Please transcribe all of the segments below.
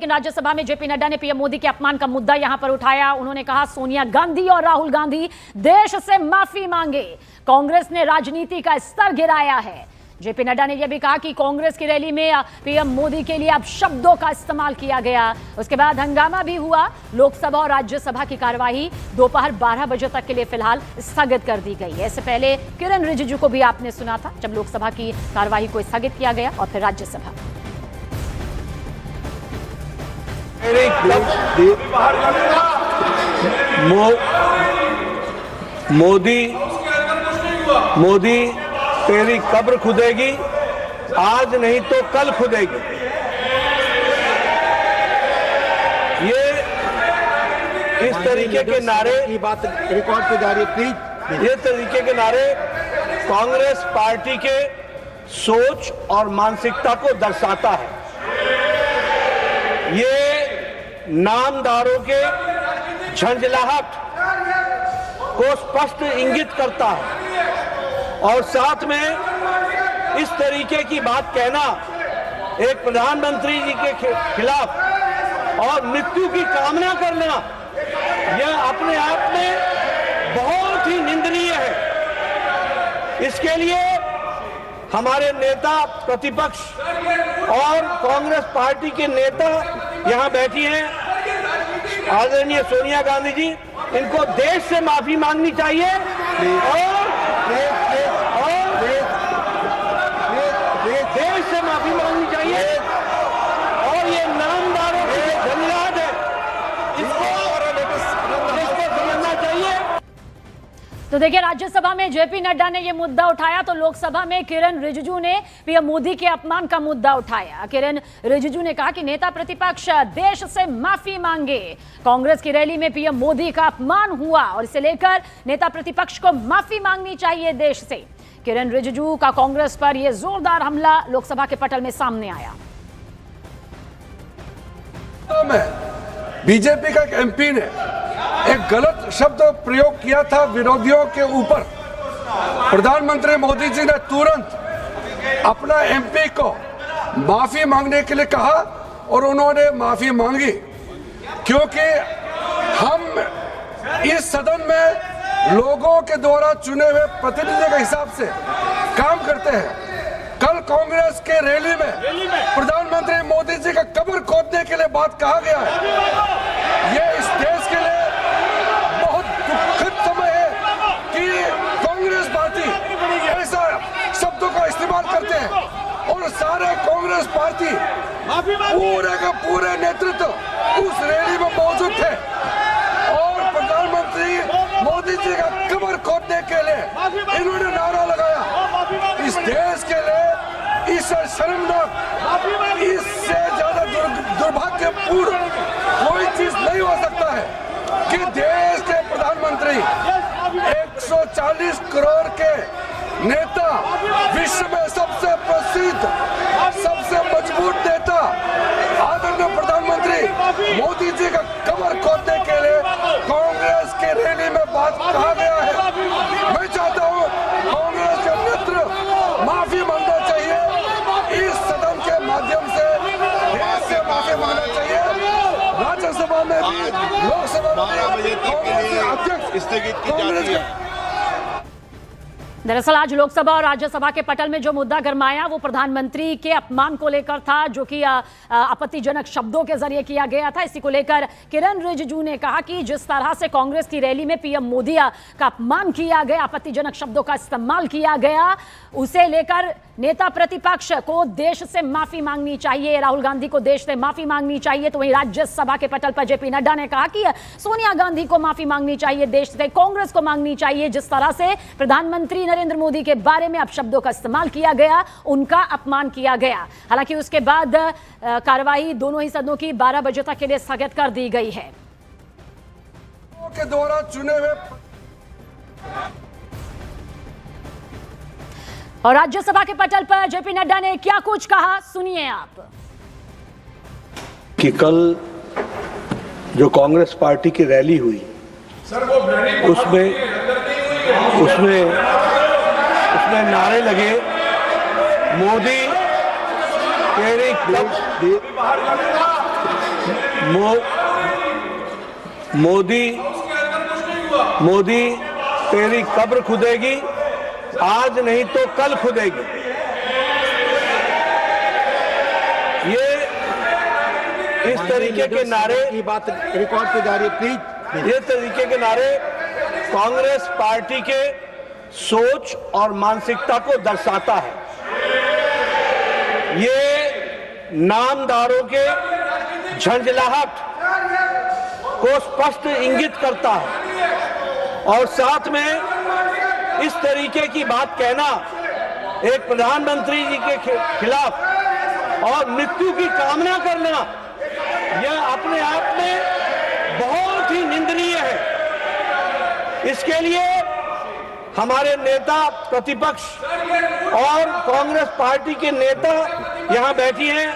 लेकिन राज्यसभा में जेपी नड्डा ने पीएम मोदी के अपमान का मुद्दा यहां पर उठाया। उन्होंने कहा सोनिया गांधी और राहुल गांधी देश से माफी मांगे। कांग्रेस ने राजनीति का स्तर गिराया है। जेपी नड्डा ने यह भी कहा कि कांग्रेस की रैली में पीएम मोदी के लिए अब शब्दों का इस्तेमाल किया गया। उसके बाद हंगामा भी हुआ। लोकसभा और राज्यसभा की कार्यवाही दोपहर 12 बजे तक के लिए फिलहाल स्थगित कर दी गई है। इससे पहले किरण रिजिजू को भी आपने सुना था जब लोकसभा की कार्यवाही को स्थगित किया गया और फिर राज्यसभा। मोदी तेरी कब्र खुदेगी, आज नहीं तो कल खुदेगी। ये इस तरीके के नारे की बात रिकॉर्ड पे जा रही है प्लीज। ये तरीके के नारे कांग्रेस पार्टी के सोच और मानसिकता को दर्शाता है। ये नामदारों के झंझलाहट को स्पष्ट इंगित करता है और साथ में इस तरीके की बात कहना एक प्रधानमंत्री जी के खिलाफ और मृत्यु की कामना करना, यह अपने आप में बहुत ही निंदनीय है। इसके लिए हमारे नेता प्रतिपक्ष और कांग्रेस पार्टी के नेता यहां बैठी हैं, आदरणीय सोनिया गांधी जी, इनको देश से माफी मांगनी चाहिए और देश से माफी मांगनी चाहिए और ये नामदारों की झंझलाहट है, इसको समझना चाहिए। तो देखिए, राज्यसभा में जेपी नड्डा ने यह मुद्दा उठाया तो लोकसभा में किरण रिजिजू ने पीएम मोदी के अपमान का मुद्दा उठाया। किरण रिजिजू ने कहा कि नेता प्रतिपक्ष देश से माफी मांगे। कांग्रेस की रैली में पीएम मोदी का अपमान हुआ और इसे लेकर नेता प्रतिपक्ष को माफी मांगनी चाहिए देश से। किरण रिजिजू का कांग्रेस पर यह जोरदार हमला लोकसभा के पटल में सामने आया। बीजेपी का एक एमपी ने एक गलत शब्द प्रयोग किया था विरोधियों के ऊपर। प्रधानमंत्री मोदी जी ने तुरंत अपना एमपी को माफी मांगने के लिए कहा और उन्होंने माफी मांगी, क्योंकि हम इस सदन में लोगों के द्वारा चुने हुए प्रतिनिधि के हिसाब से काम करते हैं। कल कांग्रेस के रैली में प्रधानमंत्री मोदी जी का कब्र खोदने के लिए बात कहा गया है। ये इस देश के लिए बहुत दुखद समय है कि कांग्रेस पार्टी ऐसा शब्दों का इस्तेमाल करते हैं और सारे कांग्रेस पार्टी पूरे का पूरे नेतृत्व उस रैली में मौजूद थे और प्रधानमंत्री मोदी जी का कब्र खोदने के लिए इन्होंने नारा लगाया। इस देश के लिए इससे शर्मनाक, इससे ज्यादा दुर्भाग्यपूर्ण कोई चीज नहीं हो सकता है कि देश के प्रधानमंत्री 140 करोड़ के नेता, विश्व में सबसे प्रसिद्ध, सबसे मजबूत नेता आदरणीय प्रधानमंत्री मोदी जी का कब्र खोदने के लिए कांग्रेस के रैली में बात कहा गया है। मैं चाहता हूं कांग्रेस के नेतृत्व माफी मांगना चाहिए, इस सदन के माध्यम से देश से माफी मांगना चाहिए। राज्यसभा में भी, लोकसभा में भी कांग्रेस के अध्यक्ष स्थगित की जा रही है। दरअसल आज लोकसभा और राज्यसभा के पटल में जो मुद्दा गरमाया वो प्रधानमंत्री के अपमान को लेकर था, जो कि आपत्तिजनक शब्दों के जरिए किया गया था। इसी को लेकर किरण रिजिजू ने कहा कि जिस तरह से कांग्रेस की रैली में पीएम मोदी का अपमान किया गया, आपत्तिजनक शब्दों का इस्तेमाल किया गया, उसे लेकर नेता प्रतिपक्ष को देश से माफी मांगनी चाहिए, राहुल गांधी को देश से माफी मांगनी चाहिए। तो वहीं राज्यसभा के पटल पर जेपी नड्डा ने कहा कि सोनिया गांधी को माफी मांगनी चाहिए, देश से कांग्रेस को मांगनी चाहिए। जिस तरह से प्रधानमंत्री नरेंद्र मोदी के बारे में शब्दों का इस्तेमाल किया गया, उनका अपमान किया गया। हालांकि उसके बाद कार्यवाही दोनों ही सदनों की 12 बजे तक के लिए स्थगित कर दी गई है। के द्वारा चुने हुए और राज्यसभा के पटल पर जेपी नड्डा ने क्या कुछ कहा, सुनिए आप। कि कल जो कांग्रेस पार्टी की रैली हुई उसमें नारे लगे, मोदी तेरी मोदी तेरी कब्र खुदेगी, आज नहीं तो कल खुदेगी। ये इस तरीके के नारे, ये बात रिकॉर्ड पे जा रही है, प्लीज। ये तरीके के नारे कांग्रेस पार्टी के सोच और मानसिकता को दर्शाता है। ये नामदारों के झंझलाहट को स्पष्ट इंगित करता है और साथ में इस तरीके की बात कहना एक प्रधानमंत्री जी के खिलाफ और मृत्यु की कामना करना, यह अपने आप में बहुत ही निंदनीय है। इसके लिए हमारे नेता प्रतिपक्ष और कांग्रेस पार्टी के नेता यहां बैठी हैं,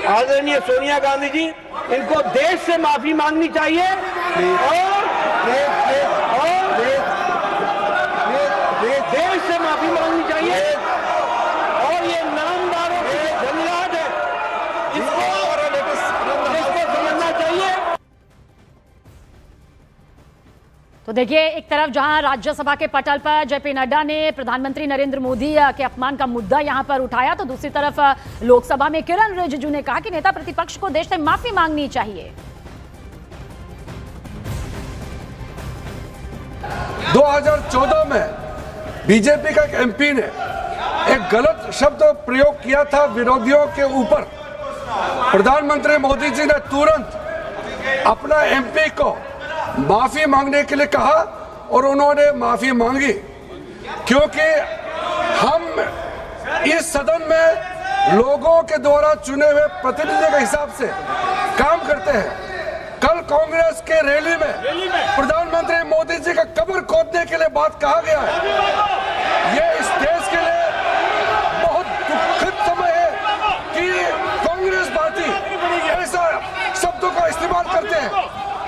आदरणीय सोनिया गांधी जी, इनको देश से माफी मांगनी चाहिए और देश से माफी मांगनी चाहिए और ये नामदारों के झंझलाहट है, इसको समझना चाहिए। तो देखिए, एक तरफ जहां राज्यसभा के पटल पर जेपी नड्डा ने प्रधानमंत्री नरेंद्र मोदी के अपमान का मुद्दा यहां पर उठाया, तो दूसरी तरफ लोकसभा में किरण रिजिजू ने कहा कि नेता प्रतिपक्ष को देश से माफी मांगनी चाहिए। 2014 में बीजेपी का एक एमपी ने एक गलत शब्द प्रयोग किया था विरोधियों के ऊपर। प्रधानमंत्री मोदी जी ने तुरंत अपना एमपी को माफी मांगने के लिए कहा और उन्होंने माफी मांगी, क्योंकि हम इस सदन में लोगों के द्वारा चुने हुए प्रतिनिधि के हिसाब से काम करते हैं। कल कांग्रेस के रैली में प्रधानमंत्री मोदी जी का कब्र खोदने के लिए बात कहा गया है। ये इस देश के लिए बहुत दुखद समय है कि कांग्रेस पार्टी ऐसा शब्दों का इस्तेमाल करते हैं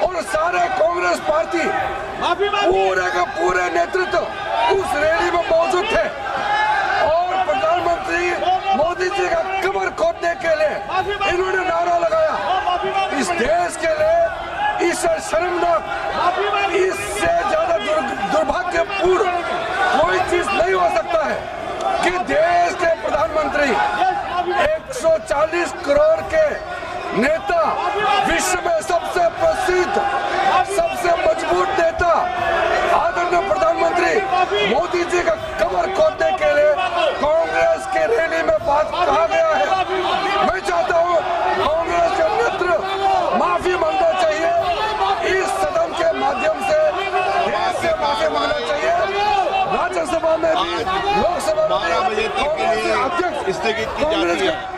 और सारे कांग्रेस पार्टी पूरे का पूरे नेतृत्व उस रैली में मौजूद थे और प्रधानमंत्री मोदी जी का कब्र खोदने के लिए इन्होंने नारा लगाया। इस देश के लिए इससे शर्मनाक, इससे ज्यादा दुर्भाग्यपूर्ण कोई चीज नहीं हो सकता है कि देश के प्रधानमंत्री 140 करोड़ के नेता, विश्व में सबसे प्रसिद्ध, सबसे मजबूत नेता आदरणीय प्रधानमंत्री मोदी जी का कब्र खोदने के लिए कांग्रेस के रैली में बात कहा गया है। मैं चाहता हूं कांग्रेस के नेतृत्व माफी मांगना चाहिए, इस सदन के माध्यम से देश से माफी मांगना चाहिए। राज्यसभा में भी, लोकसभा में भी कांग्रेस के अध्यक्ष कांग्रेस के।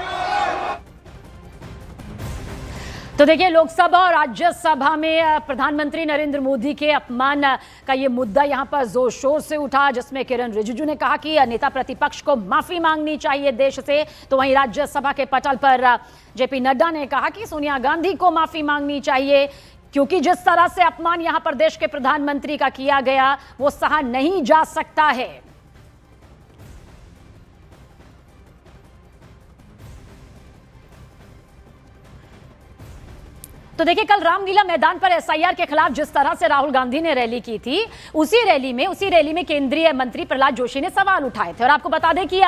तो देखिए, लोकसभा और राज्यसभा में प्रधानमंत्री नरेंद्र मोदी के अपमान का ये मुद्दा यहां पर जोर शोर से उठा, जिसमें किरण रिजिजू ने कहा कि नेता प्रतिपक्ष को माफी मांगनी चाहिए देश से। तो वहीं राज्यसभा के पटल पर जेपी नड्डा ने कहा कि सोनिया गांधी को माफी मांगनी चाहिए, क्योंकि जिस तरह से अपमान यहां पर देश के प्रधानमंत्री का किया गया वो सहा नहीं जा सकता है। तो देखिए, कल रामलीला मैदान पर एसआईआर के खिलाफ जिस तरह से राहुल गांधी ने रैली की थी, उसी रैली में केंद्रीय मंत्री प्रहलाद जोशी ने सवाल उठाए थे। और आपको बता दें कि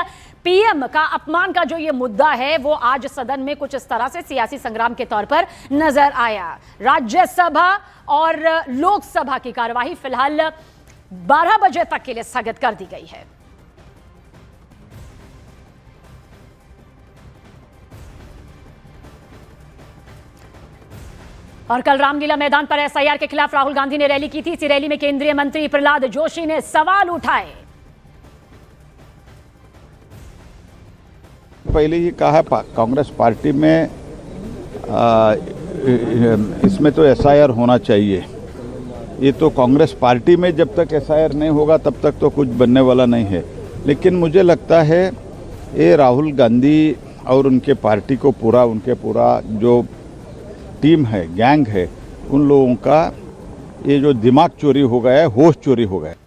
पीएम का अपमान का जो ये मुद्दा है वो आज सदन में कुछ इस तरह से सियासी संग्राम के तौर पर नजर आया। राज्यसभा और लोकसभा की कार्यवाही फिलहाल 12 बजे तक के लिए स्थगित कर दी गई है। और कल रामलीला मैदान पर एसआईआर के खिलाफ राहुल गांधी ने रैली की थी। इसी रैली में केंद्रीय मंत्री प्रहलाद जोशी ने सवाल उठाए। पहले ही कहा कांग्रेस पार्टी में इसमें तो एसआईआर होना चाहिए। ये तो कांग्रेस पार्टी में जब तक एसआईआर नहीं होगा तब तक तो कुछ बनने वाला नहीं है। लेकिन मुझे लगता है ये राहुल गांधी और उनके पार्टी को पूरा जो टीम है, गैंग है, उन लोगों का ये जो दिमाग चोरी हो गया है, होश चोरी हो गया है।